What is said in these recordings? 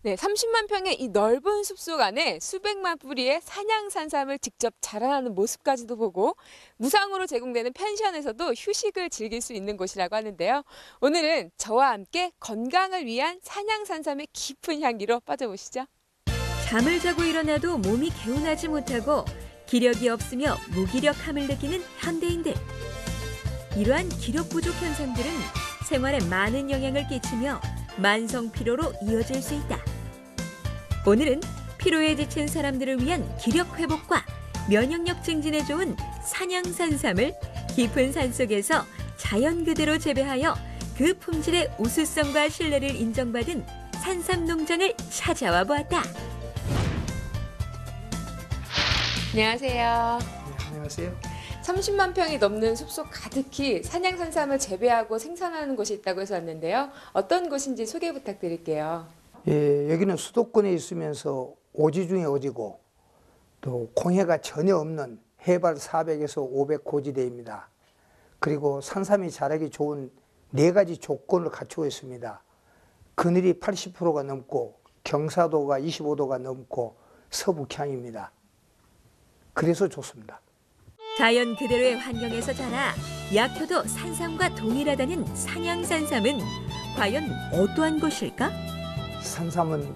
네, 30만 평의 이 넓은 숲속 안에 수백만 뿌리의 산양산삼을 직접 자라나는 모습까지도 보고 무상으로 제공되는 펜션에서도 휴식을 즐길 수 있는 곳이라고 하는데요. 오늘은 저와 함께 건강을 위한 산양산삼의 깊은 향기로 빠져보시죠. 잠을 자고 일어나도 몸이 개운하지 못하고 기력이 없으며 무기력함을 느끼는 현대인들. 이러한 기력 부족 현상들은 생활에 많은 영향을 끼치며 만성 피로로 이어질 수 있다. 오늘은 피로에 지친 사람들을 위한 기력 회복과 면역력 증진에 좋은 산양산삼을 깊은 산속에서 자연 그대로 재배하여 그 품질의 우수성과 신뢰를 인정받은 산삼 농장을 찾아와 보았다. 안녕하세요. 네, 안녕하세요. 30만 평이 넘는 숲속 가득히 산양산삼을 재배하고 생산하는 곳이 있다고 해서 왔는데요. 어떤 곳인지 소개 부탁드릴게요. 예, 여기는 수도권에 있으면서 오지 중에 오지고 또 공해가 전혀 없는 해발 400에서 500 고지대입니다. 그리고 산삼이 자라기 좋은 4가지 조건을 갖추고 있습니다. 그늘이 80%가 넘고 경사도가 25도가 넘고 서북향입니다. 그래서 좋습니다. 자연 그대로의 환경에서 자라 약효도 산삼과 동일하다는 산양산삼은 과연 어떠한 것일까? 산삼은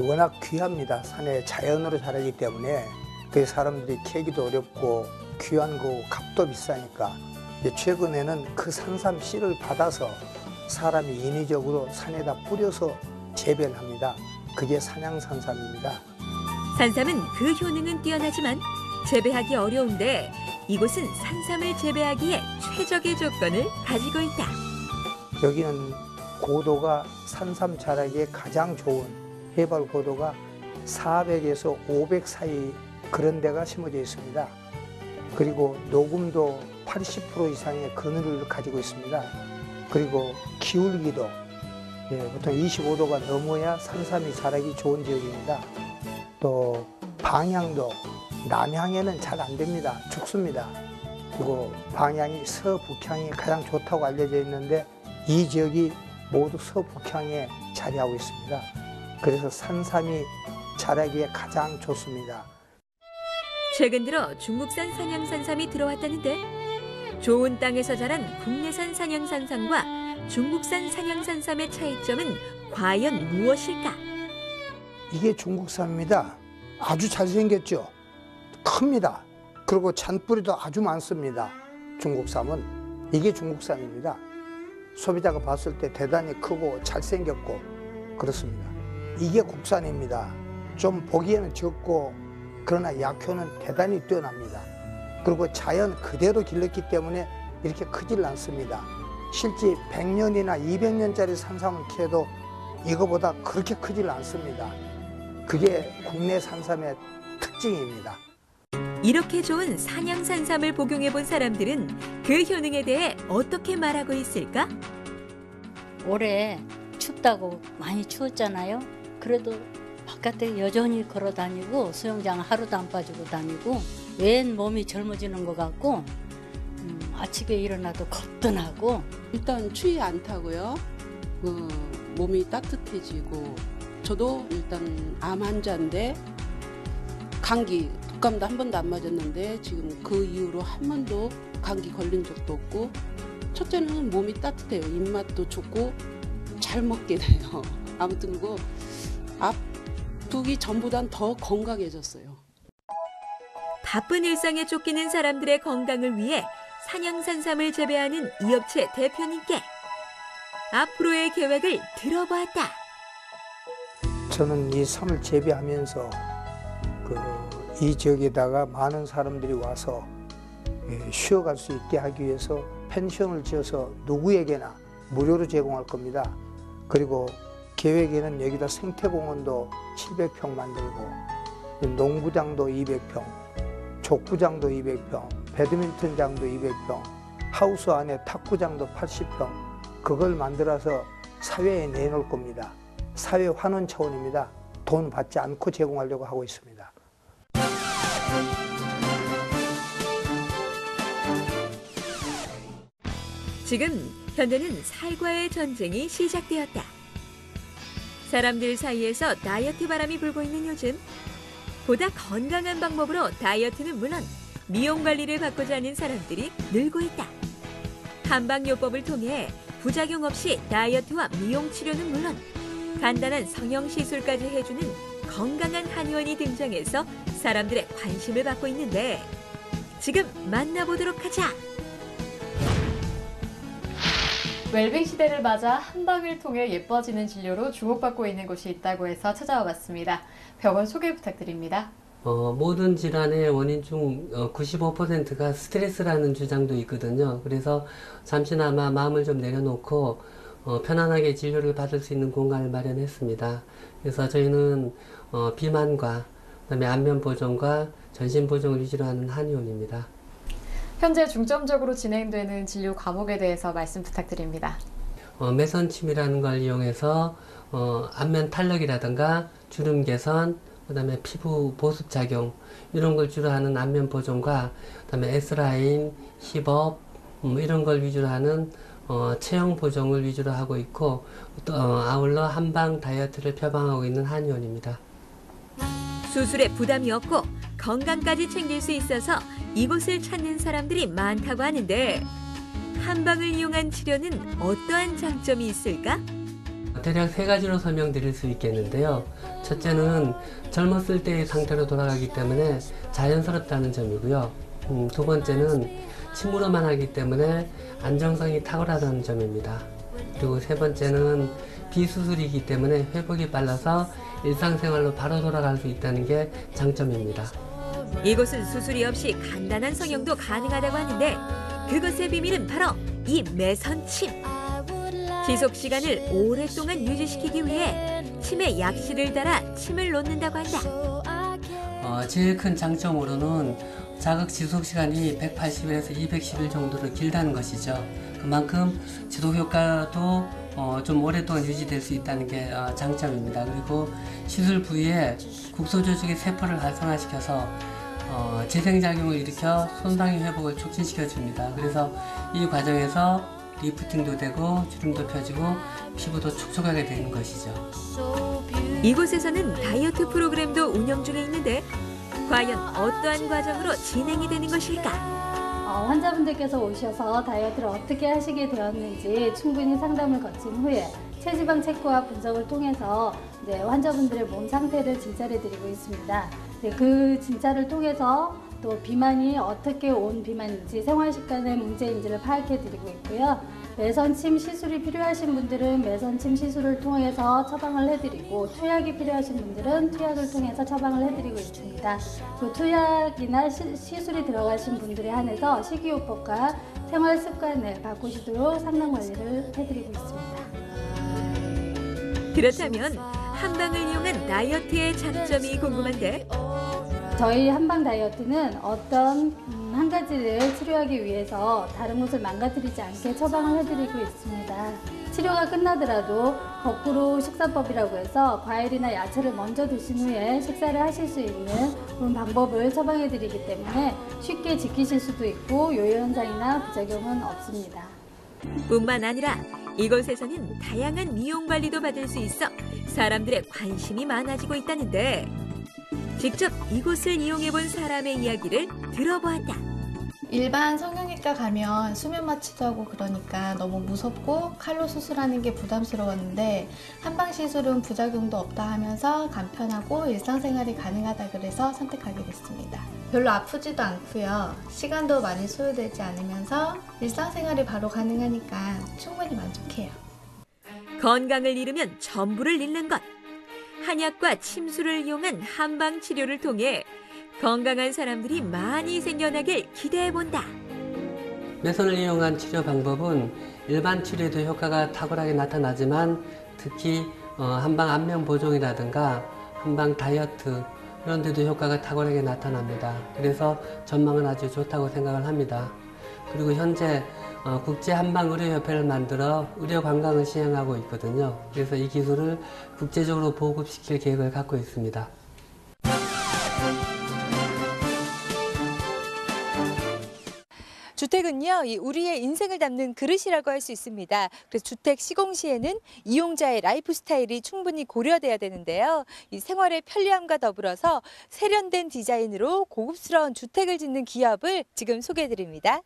워낙 귀합니다. 산에 자연으로 자라기 때문에 그 사람들이 캐기도 어렵고 귀한 거 값도 비싸니까 최근에는 그 산삼 씨를 받아서 사람이 인위적으로 산에다 뿌려서 재배를 합니다. 그게 산양산삼입니다. 산삼은 그 효능은 뛰어나지만 재배하기 어려운데 이곳은 산삼을 재배하기에 최적의 조건을 가지고 있다. 여기는 고도가 산삼 자라기에 가장 좋은 해발 고도가 400에서 500 사이 그런 데가 심어져 있습니다. 그리고 녹음도 80% 이상의 그늘을 가지고 있습니다. 그리고 기울기도 보통 25도가 넘어야 산삼이 자라기 좋은 지역입니다. 또 방향도 남향에는 잘 안 됩니다. 죽습니다. 그리고 방향이 서북향이 가장 좋다고 알려져 있는데 이 지역이 모두 서북향에 자리하고 있습니다. 그래서 산삼이 자라기에 가장 좋습니다. 최근 들어 중국산 산양산삼이 들어왔다는데 좋은 땅에서 자란 국내산 산양산삼과 중국산 산양산삼의 차이점은 과연 무엇일까? 이게 중국산입니다. 아주 잘생겼죠. 큽니다. 그리고 잔뿌리도 아주 많습니다. 중국산은 이게 중국산입니다. 소비자가 봤을 때 대단히 크고 잘생겼고 그렇습니다. 이게 국산입니다. 좀 보기에는 적고 그러나 약효는 대단히 뛰어납니다. 그리고 자연 그대로 길렀기 때문에 이렇게 크질 않습니다. 실제 100년이나 200년짜리 산삼을 캐도 이거보다 그렇게 크질 않습니다. 그게 국내 산삼의 특징입니다. 이렇게 좋은 산양산삼을 복용해 본 사람들은 그 효능에 대해 어떻게 말하고 있을까? 올해 춥다고 많이 추웠잖아요. 그래도 바깥에 여전히 걸어 다니고 수영장 하루도 안 빠지고 다니고 웬 몸이 젊어지는 것 같고 아침에 일어나도 거뜬하고 일단 추위 안 타고요. 몸이 따뜻해지고 저도 일단 암 환자인데 감기 독감도 한 번도 안 맞았는데 지금 그 이후로 한 번도 감기 걸린 적도 없고 첫째는 몸이 따뜻해요. 입맛도 좋고 잘 먹게 돼요. 아무튼 그리고 아프기 전보단 더 건강해졌어요. 바쁜 일상에 쫓기는 사람들의 건강을 위해 산양산삼을 재배하는 이 업체 대표님께 앞으로의 계획을 들어보았다. 저는 이 섬을 재배하면서 이 지역에다가 많은 사람들이 와서 쉬어갈 수 있게 하기 위해서 펜션을 지어서 누구에게나 무료로 제공할 겁니다. 그리고 계획에는 여기다 생태공원도 700평 만들고 농구장도 200평, 족구장도 200평, 배드민턴장도 200평, 하우스 안에 탁구장도 80평 그걸 만들어서 사회에 내놓을 겁니다. 사회 환원 차원입니다. 돈 받지 않고 제공하려고 하고 있습니다. 지금 현대는 살과의 전쟁이 시작되었다. 사람들 사이에서 다이어트 바람이 불고 있는 요즘, 보다 건강한 방법으로 다이어트는 물론 미용 관리를 받고자 하는 사람들이 늘고 있다. 한방요법을 통해 부작용 없이 다이어트와 미용 치료는 물론 간단한 성형 시술까지 해주는 건강한 한의원이 등장해서 사람들의 관심을 받고 있는데, 지금 만나보도록 하자. 웰빙 시대를 맞아 한방을 통해 예뻐지는 진료로 주목받고 있는 곳이 있다고 해서 찾아와 봤습니다. 병원 소개 부탁드립니다. 모든 질환의 원인 중 95%가 스트레스라는 주장도 있거든요. 그래서 잠시나마 마음을 좀 내려놓고 편안하게 진료를 받을 수 있는 공간을 마련했습니다. 그래서 저희는 비만과 그다음에 안면 보정과 전신 보정을 위주로 하는 한의원입니다. 현재 중점적으로 진행되는 진료 과목에 대해서 말씀 부탁드립니다. 매선침이라는 걸 이용해서 안면 탄력이라든가 주름 개선, 그다음에 피부 보습 작용 이런 걸 주로 하는 안면 보정과 그다음에 S라인, 힙업 이런 걸 위주로 하는 체형 보정을 위주로 하고 있고, 또 아울러 한방 다이어트를 표방하고 있는 한의원입니다. 수술에 부담이 없고 건강까지 챙길 수 있어서 이곳을 찾는 사람들이 많다고 하는데, 한방을 이용한 치료는 어떠한 장점이 있을까? 대략 세 가지로 설명드릴 수 있겠는데요. 첫째는 젊었을 때의 상태로 돌아가기 때문에 자연스럽다는 점이고요. 두 번째는 침으로만 하기 때문에 안정성이 탁월하다는 점입니다. 그리고 세 번째는 비수술이기 때문에 회복이 빨라서 일상생활로 바로 돌아갈 수 있다는 게 장점입니다. 이곳은 수술이 없이 간단한 성형도 가능하다고 하는데, 그것의 비밀은 바로 이 매선침. 지속 시간을 오랫동안 유지시키기 위해 침에 약실을 달아 침을 놓는다고 한다. 제일 큰 장점으로는 자극 지속 시간이 180일에서 210일 정도로 길다는 것이죠. 그만큼 지속 효과도 좀 오랫동안 유지될 수 있다는 게 장점입니다. 그리고 시술 부위에 국소 조직의 세포를 활성화시켜서 재생작용을 일으켜 손상의 회복을 촉진시켜 줍니다. 그래서 이 과정에서 리프팅도 되고 주름도 펴지고 피부도 촉촉하게 되는 것이죠. 이곳에서는 다이어트 프로그램도 운영 중에 있는데, 과연 어떠한 과정으로 진행이 되는 것일까? 환자분들께서 오셔서 다이어트를 어떻게 하시게 되었는지 충분히 상담을 거친 후에 체지방 체크와 분석을 통해서 환자분들의 몸 상태를 진찰해 드리고 있습니다. 그 진찰을 통해서 또 비만이 어떻게 온 비만인지, 생활습관의 문제인지를 파악해 드리고 있고요. 매선침 시술이 필요하신 분들은 매선침 시술을 통해서 처방을 해드리고, 투약이 필요하신 분들은 투약을 통해서 처방을 해드리고 있습니다. 그 투약이나 시술이 들어가신 분들에 한해서 식이요법과 생활습관을 바꾸시도록 상담관리를 해드리고 있습니다. 그렇다면 한방을 이용한 다이어트의 장점이 궁금한데, 저희 한방 다이어트는 어떤 한 가지를 치료하기 위해서 다른 곳을 망가뜨리지 않게 처방을 해드리고 있습니다. 치료가 끝나더라도 거꾸로 식사법이라고 해서 과일이나 야채를 먼저 드신 후에 식사를 하실 수 있는 그런 방법을 처방해드리기 때문에 쉽게 지키실 수도 있고 요요현상이나 부작용은 없습니다. 뿐만 아니라 이곳에서는 다양한 미용 관리도 받을 수 있어 사람들의 관심이 많아지고 있다는데, 직접 이곳을 이용해본 사람의 이야기를 들어보았다. 일반 성형외과 가면 수면 마취도 하고 그러니까 너무 무섭고 칼로 수술하는 게 부담스러웠는데, 한방 시술은 부작용도 없다 하면서 간편하고 일상생활이 가능하다 그래서 선택하게 됐습니다. 별로 아프지도 않고요. 시간도 많이 소요되지 않으면서 일상생활이 바로 가능하니까 충분히 만족해요. 건강을 잃으면 전부를 잃는 것. 한약과 침수를 이용한 한방 치료를 통해 건강한 사람들이 많이 생겨나길 기대해본다. 매선을 이용한 치료 방법은 일반 치료에도 효과가 탁월하게 나타나지만, 특히 한방 안면 보정이라든가 한방 다이어트 이런 데도 효과가 탁월하게 나타납니다. 그래서 전망은 아주 좋다고 생각을 합니다. 그리고 현재 국제 한방 의료협회를 만들어 의료 관광을 시행하고 있거든요. 그래서 이 기술을 국제적으로 보급시킬 계획을 갖고 있습니다. 주택은요, 이 우리의 인생을 담는 그릇이라고 할 수 있습니다. 그래서 주택 시공 시에는 이용자의 라이프 스타일이 충분히 고려돼야 되는데요. 이 생활의 편리함과 더불어서 세련된 디자인으로 고급스러운 주택을 짓는 기업을 지금 소개해드립니다.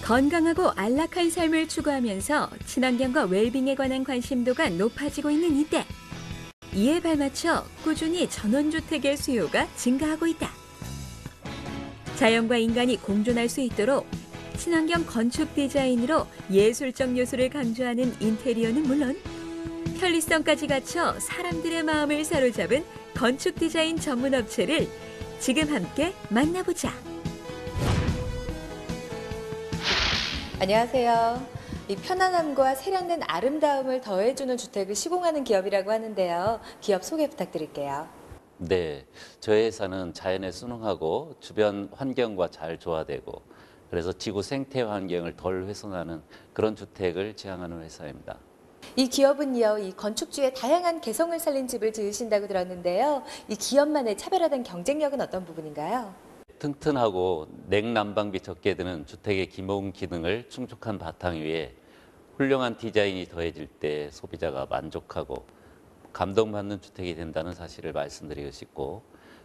건강하고 안락한 삶을 추구하면서 친환경과 웰빙에 관한 관심도가 높아지고 있는 이때, 이에 발맞춰 꾸준히 전원주택의 수요가 증가하고 있다. 자연과 인간이 공존할 수 있도록 친환경 건축 디자인으로 예술적 요소를 강조하는 인테리어는 물론 편리성까지 갖춰 사람들의 마음을 사로잡은 건축 디자인 전문 업체를 지금 함께 만나보자. 안녕하세요. 이 편안함과 세련된 아름다움을 더해주는 주택을 시공하는 기업이라고 하는데요. 기업 소개 부탁드릴게요. 네, 저희 회사는 자연에 순응하고 주변 환경과 잘 조화되고 그래서 지구 생태 환경을 덜 훼손하는 그런 주택을 지향하는 회사입니다. 이 기업은요, 이 건축주의 다양한 개성을 살린 집을 지으신다고 들었는데요. 이 기업만의 차별화된 경쟁력은 어떤 부분인가요? 튼튼하고 냉난방비 적게 드는 주택의 기본 기능을 충족한 바탕 위에 훌륭한 디자인이 더해질 때 소비자가 만족하고 감동받는 주택이 된다는 사실을 말씀드리고 싶고,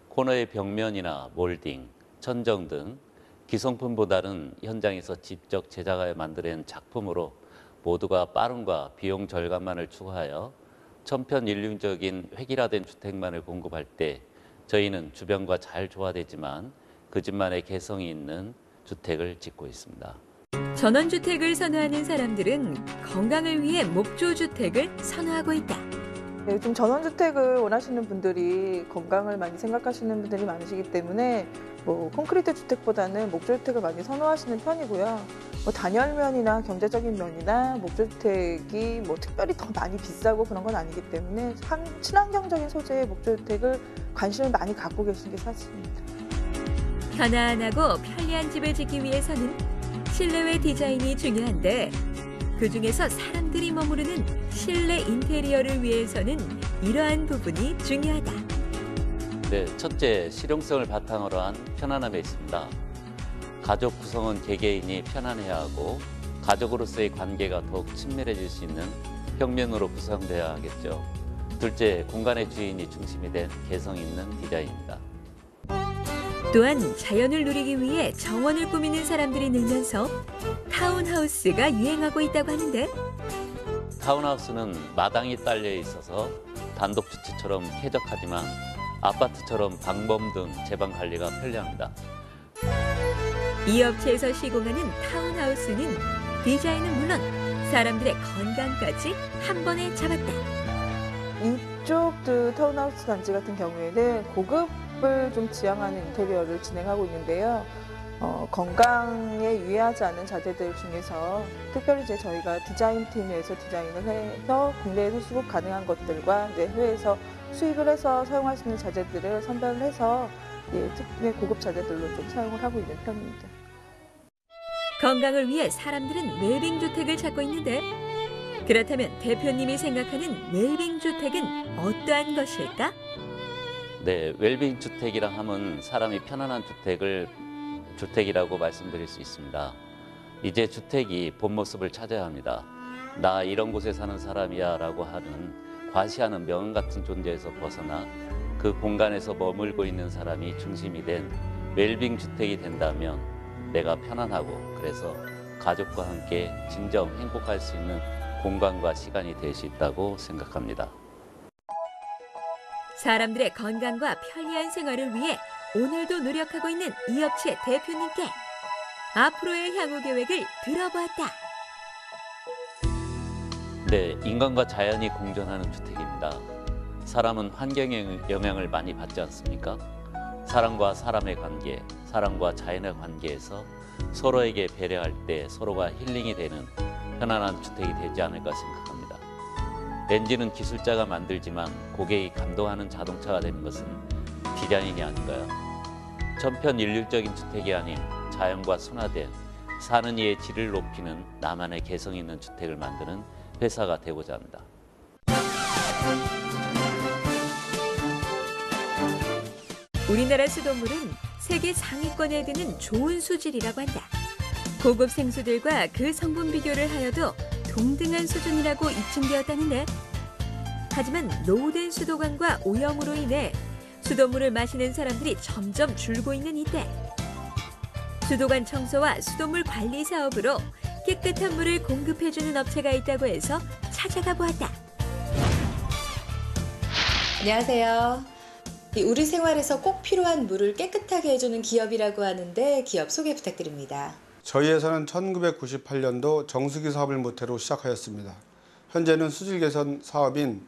코너의 벽면이나 몰딩, 천정 등 기성품보다는 현장에서 직접 제작하여 만들어낸 작품으로 모두가 빠름과 비용 절감만을 추구하여 천편일률적인 획일화된 주택만을 공급할 때 저희는 주변과 잘 조화되지만 그 집만의 개성이 있는 주택을 짓고 있습니다. 전원주택을 선호하는 사람들은 건강을 위해 목조주택을 선호하고 있다. 네, 요즘 전원주택을 원하시는 분들이 건강을 많이 생각하시는 분들이 많으시기 때문에 콘크리트 주택보다는 목조주택을 많이 선호하시는 편이고요. 단열면이나 경제적인 면이나 목조주택이 특별히 더 많이 비싸고 그런 건 아니기 때문에 친환경적인 소재의 목조주택을 관심을 많이 갖고 계신 게 사실입니다. 편안하고 편리한 집을 짓기 위해서는 실내외 디자인이 중요한데, 그중에서 사람들이 머무르는 실내 인테리어를 위해서는 이러한 부분이 중요하다. 네, 첫째, 실용성을 바탕으로 한 편안함에 있습니다. 가족 구성원 개개인이 편안해야 하고 가족으로서의 관계가 더욱 친밀해질 수 있는 평면으로 구성되어야 하겠죠. 둘째, 공간의 주인이 중심이 된 개성 있는 디자인입니다. 또한 자연을 누리기 위해 정원을 꾸미는 사람들이 늘면서 타운하우스가 유행하고 있다고 하는데, 타운하우스는 마당이 딸려 있어서 단독주택처럼 쾌적하지만 아파트처럼 방범 등 제방 관리가 편리합니다. 이 업체에서 시공하는 타운하우스는 디자인은 물론 사람들의 건강까지 한 번에 잡았다. 이쪽 타운하우스 단지 같은 경우에는 고급을 좀 지향하는 인테리어를 진행하고 있는데요. 건강에 유해하지 않은 자재들 중에서 특별히 저희가 디자인팀에서 디자인을 해서 국내에서 수급 가능한 것들과 해외에서 수입을 해서 사용할 수 있는 자재들을 선별을 해서 특히 고급 자재들로 좀 사용을 하고 있는 편입니다. 건강을 위해 사람들은 웰빙 주택을 찾고 있는데, 그렇다면 대표님이 생각하는 웰빙 주택은 어떠한 것일까? 네, 웰빙 주택이라 하면 사람이 편안한 주택이라고 말씀드릴 수 있습니다. 이제 주택이 본 모습을 찾아야 합니다. 나 이런 곳에 사는 사람이야 라고 하는 과시하는 명언 같은 존재에서 벗어나 그 공간에서 머물고 있는 사람이 중심이 된 웰빙 주택이 된다면 내가 편안하고 그래서 가족과 함께 진정 행복할 수 있는 공간과 시간이 될 수 있다고 생각합니다. 사람들의 건강과 편리한 생활을 위해 오늘도 노력하고 있는 이 업체 대표님께 앞으로의 향후 계획을 들어보았다. 네, 인간과 자연이 공존하는 주택입니다. 사람은 환경의 영향을 많이 받지 않습니까? 사람과 사람의 관계, 사람과 자연의 관계에서 서로에게 배려할 때 서로가 힐링이 되는 편안한 주택이 되지 않을까 생각합니다. 엔진은 기술자가 만들지만 고객이 감동하는 자동차가 되는 것은 디자인이 아닌가요? 천편일률적인 주택이 아닌 자연과 순화된 사는 이의 질을 높이는 나만의 개성 있는 주택을 만드는 회사가 되고자 합니다. 우리나라 수돗물은 세계 상위권에 드는 좋은 수질이라고 한다. 고급 생수들과 그 성분 비교를 하여도 동등한 수준이라고 입증되었다는데, 하지만 노후된 수도관과 오염으로 인해 수돗물을 마시는 사람들이 점점 줄고 있는 이때, 수도관 청소와 수돗물 관리 사업으로 깨끗한 물을 공급해주는 업체가 있다고 해서 찾아가 보았다. 안녕하세요. 우리 생활에서 꼭 필요한 물을 깨끗하게 해주는 기업이라고 하는데 기업 소개 부탁드립니다. 저희 회사는 1998년도 정수기 사업을 모태로 시작하였습니다. 현재는 수질 개선 사업인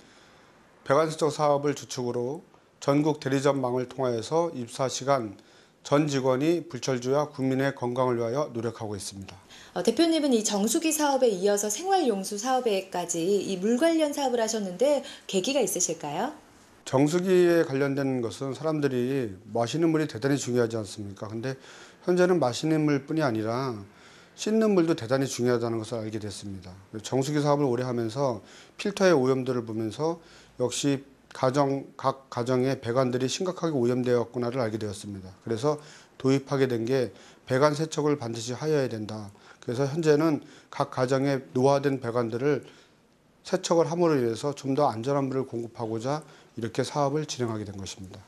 배관세척 사업을 주축으로 전국 대리점망을 통하여서 24시간 전 직원이 불철주야 국민의 건강을 위하여 노력하고 있습니다. 대표님은 이 정수기 사업에 이어서 생활용수 사업에까지 이 물 관련 사업을 하셨는데 계기가 있으실까요? 정수기에 관련된 것은 사람들이 마시는 물이 대단히 중요하지 않습니까? 근데 현재는 마시는 물뿐이 아니라 씻는 물도 대단히 중요하다는 것을 알게 됐습니다. 정수기 사업을 오래 하면서 필터의 오염도를 보면서 역시 각 가정의 배관들이 심각하게 오염되었구나를 알게 되었습니다. 그래서 도입하게 된 게 배관 세척을 반드시 하여야 된다. 그래서 현재는 각 가정의 노화된 배관들을 세척을 함으로 인해서 좀 더 안전한 물을 공급하고자 이렇게 사업을 진행하게 된 것입니다.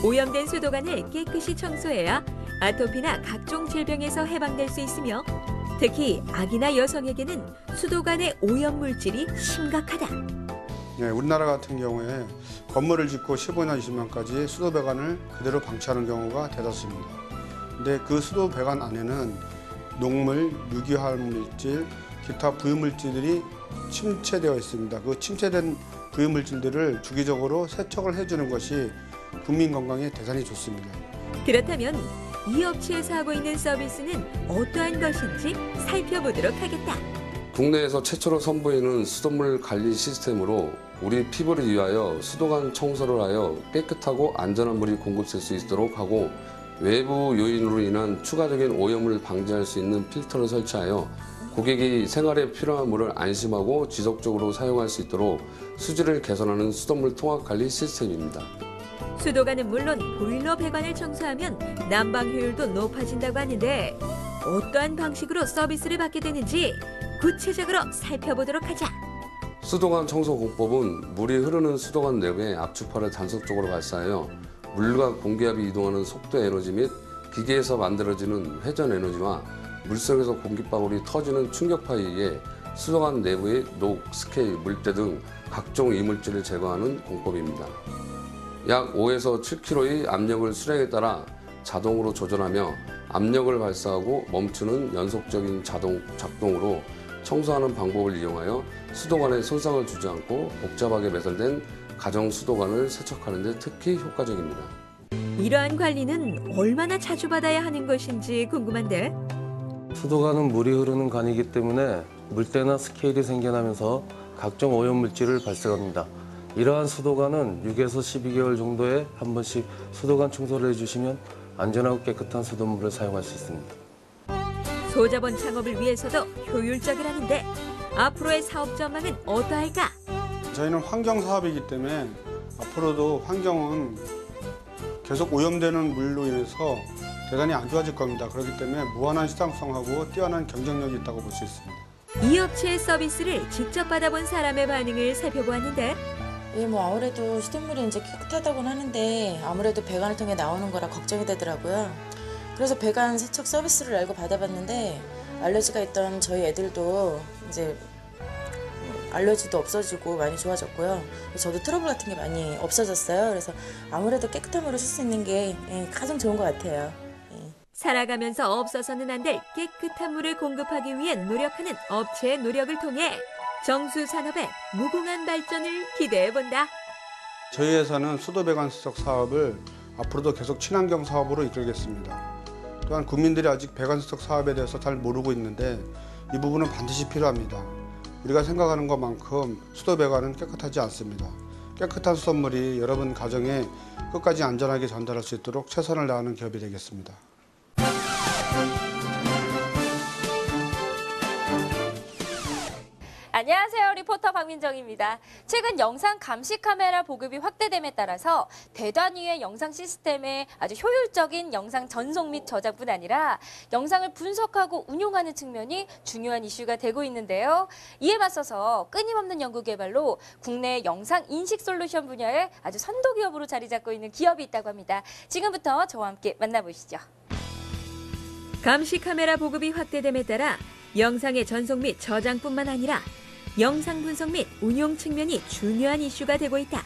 오염된 수도관을 깨끗이 청소해야 아토피나 각종 질병에서 해방될 수 있으며, 특히 아기나 여성에게는 수도관의 오염 물질이 심각하다. 네, 우리나라 같은 경우에 건물을 짓고 15년, 20년까지 수도 배관을 그대로 방치하는 경우가 대다수입니다. 근데 그 수도 배관 안에는 녹물, 유기화학 물질, 기타 부유물질들이 침체되어 있습니다. 그 침체된 부유물질들을 주기적으로 세척을 해주는 것이 국민 건강에 대단히 좋습니다. 그렇다면 이 업체에서 하고 있는 서비스는 어떠한 것인지 살펴보도록 하겠다. 국내에서 최초로 선보이는 수돗물 관리 시스템으로 우리 피부를 위하여 수도관 청소를 하여 깨끗하고 안전한 물이 공급될 수 있도록 하고, 외부 요인으로 인한 추가적인 오염을 방지할 수 있는 필터를 설치하여 고객이 생활에 필요한 물을 안심하고 지속적으로 사용할 수 있도록 수질을 개선하는 수돗물 통합 관리 시스템입니다. 수도관은 물론 보일러 배관을 청소하면 난방 효율도 높아진다고 하는데, 어떠한 방식으로 서비스를 받게 되는지 구체적으로 살펴보도록 하자. 수도관 청소 공법은 물이 흐르는 수도관 내부에 압축파를 단속적으로 발사하여 물과 공기압이 이동하는 속도 에너지 및 기계에서 만들어지는 회전 에너지와 물속에서 공기방울이 터지는 충격파에 의해 수도관 내부의 녹, 스케일, 물때 등 각종 이물질을 제거하는 공법입니다. 약 5에서 7kg의 압력을 수량에 따라 자동으로 조절하며 압력을 발사하고 멈추는 연속적인 자동 작동으로 청소하는 방법을 이용하여 수도관에 손상을 주지 않고 복잡하게 배설된 가정 수도관을 세척하는 데 특히 효과적입니다. 이러한 관리는 얼마나 자주 받아야 하는 것인지 궁금한데, 수도관은 물이 흐르는 관이기 때문에 물때나 스케일이 생겨나면서 각종 오염물질을 발생합니다. 이러한 수도관은 6에서 12개월 정도에 한 번씩 수도관 청소를 해주시면 안전하고 깨끗한 수돗물을 사용할 수 있습니다. 소자본 창업을 위해서도 효율적이라는데 앞으로의 사업 전망은 어떠할까? 저희는 환경 사업이기 때문에 앞으로도 환경은 계속 오염되는 물로 인해서 대단히 안 좋아질 겁니다. 그렇기 때문에 무한한 시장성하고 뛰어난 경쟁력이 있다고 볼 수 있습니다. 이 업체의 서비스를 직접 받아본 사람의 반응을 살펴보았는데, 예, 아무래도 수돗물이 이제 깨끗하다고는 하는데 아무래도 배관을 통해 나오는 거라 걱정이 되더라고요. 그래서 배관 세척 서비스를 알고 받아봤는데 알러지가 있던 저희 애들도 이제 알러지도 없어지고 많이 좋아졌고요. 저도 트러블 같은 게 많이 없어졌어요. 그래서 아무래도 깨끗한 물을 쓸 수 있는 게 가장 좋은 것 같아요. 살아가면서 없어서는 안 될 깨끗한 물을 공급하기 위해 노력하는 업체의 노력을 통해 정수 산업의 무궁한 발전을 기대해본다. 저희 회사는 수도 배관 세척 사업을 앞으로도 계속 친환경 사업으로 이끌겠습니다. 또한 국민들이 아직 배관 세척 사업에 대해서 잘 모르고 있는데 이 부분은 반드시 필요합니다. 우리가 생각하는 것만큼 수도 배관은 깨끗하지 않습니다. 깨끗한 수돗물이 여러분 가정에 끝까지 안전하게 전달할 수 있도록 최선을 다하는 기업이 되겠습니다. 안녕. 안녕하세요. 리포터 박민정입니다. 최근 영상 감시 카메라 보급이 확대됨에 따라서 대단위의 영상 시스템에 아주 효율적인 영상 전송 및 저장뿐 아니라 영상을 분석하고 운용하는 측면이 중요한 이슈가 되고 있는데요. 이에 맞서서 끊임없는 연구 개발로 국내 영상 인식 솔루션 분야에 아주 선도 기업으로 자리 잡고 있는 기업이 있다고 합니다. 지금부터 저와 함께 만나보시죠. 감시 카메라 보급이 확대됨에 따라 영상의 전송 및 저장뿐만 아니라 영상 분석 및 운용 측면이 중요한 이슈가 되고 있다.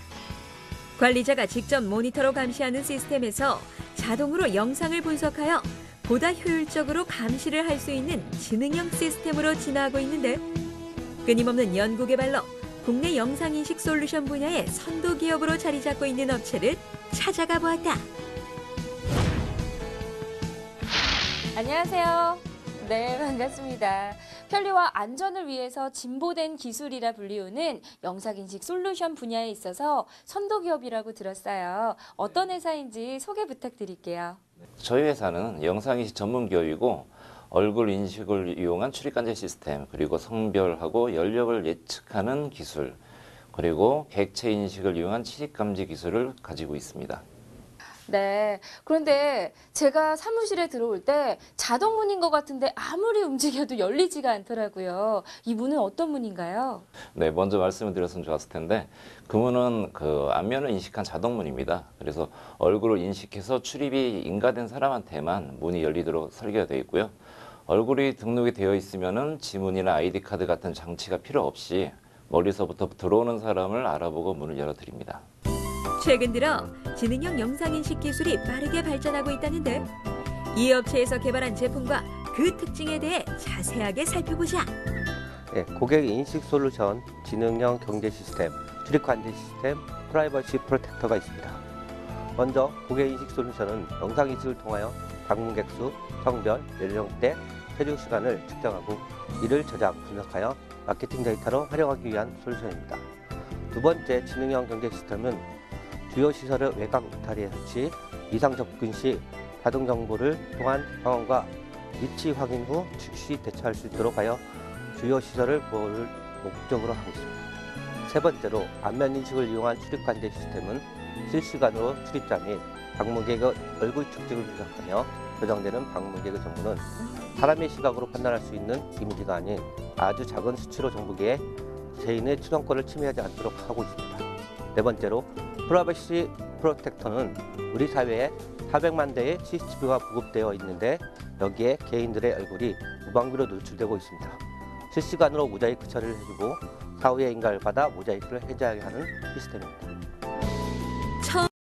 관리자가 직접 모니터로 감시하는 시스템에서 자동으로 영상을 분석하여 보다 효율적으로 감시를 할 수 있는 지능형 시스템으로 진화하고 있는데 끊임없는 연구 개발로 국내 영상인식 솔루션 분야의 선도 기업으로 자리 잡고 있는 업체를 찾아가 보았다. 안녕하세요. 네, 반갑습니다. 편리와 안전을 위해서 진보된 기술이라 불리우는 영상인식 솔루션 분야에 있어서 선도 기업이라고 들었어요. 어떤 회사인지 소개 부탁드릴게요. 저희 회사는 영상인식 전문 기업이고 얼굴 인식을 이용한 출입관제 시스템, 그리고 성별하고 연령을 예측하는 기술, 그리고 객체 인식을 이용한 침입감지 기술을 가지고 있습니다. 네, 그런데 제가 사무실에 들어올 때 자동 문인 것 같은데 아무리 움직여도 열리지가 않더라고요. 이 문은 어떤 문인가요? 네, 먼저 말씀을 드렸으면 좋았을 텐데 그 문은 안면을 인식한 자동문입니다. 그래서 얼굴을 인식해서 출입이 인가된 사람한테만 문이 열리도록 설계가 되어 있고요. 얼굴이 등록이 되어 있으면은 지문이나 아이디 카드 같은 장치가 필요 없이 멀리서부터 들어오는 사람을 알아보고 문을 열어드립니다. 최근 들어 지능형 영상인식 기술이 빠르게 발전하고 있다는데 이 업체에서 개발한 제품과 그 특징에 대해 자세하게 살펴보자. 네, 고객 인식 솔루션, 지능형 경제 시스템, 출입 관제 시스템, 프라이버시 프로텍터가 있습니다. 먼저 고객 인식 솔루션은 영상 인식을 통하여 방문객 수, 성별, 연령대, 체중 시간을 측정하고 이를 저장, 분석하여 마케팅 데이터로 활용하기 위한 솔루션입니다. 두 번째 지능형 경제 시스템은 주요 시설의 외곽 울타리에 설치, 이상 접근 시 자동 정보를 통한 상황과 위치 확인 후 즉시 대처할 수 있도록 하여 주요 시설을 보호를 목적으로 하고 있습니다. 세 번째로 안면 인식을 이용한 출입 관제 시스템은 실시간으로 출입자 및 방문객의 얼굴 특징을 분석하며 저장되는 방문객의 정보는 사람의 시각으로 판단할 수 있는 이미지가 아닌 아주 작은 수치로 정보기에 개인의 추정권을 침해하지 않도록 하고 있습니다. 네 번째로 프라이버시 프로텍터는 우리 사회에 400만 대의 CCTV가 보급되어 있는데 여기에 개인들의 얼굴이 무방비로 노출되고 있습니다. 실시간으로 모자이크 처리를 해주고 사후에 인가를 받아 모자이크를 해제하게 하는 시스템입니다.